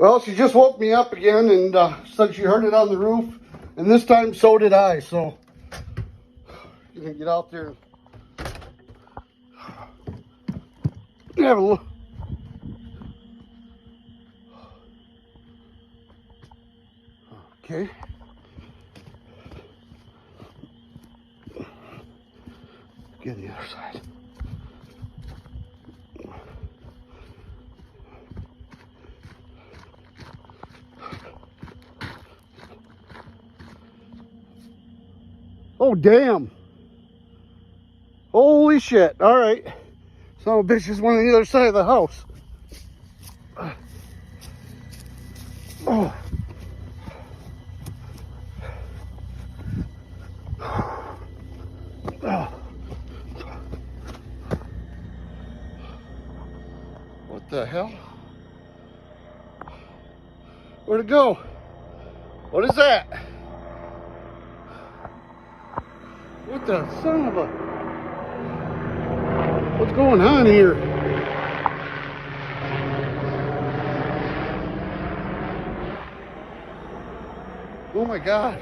Well, she just woke me up again and said she heard it on the roof, and this time so did I. So you can get out there and have a look. Okay. Get the other side. Oh, damn. Holy shit. All right. Son of a bitch is one on the other side of the house. Oh. Oh. What the hell? Where'd it go? What is that? What the son of a... What's going on here? Oh my God.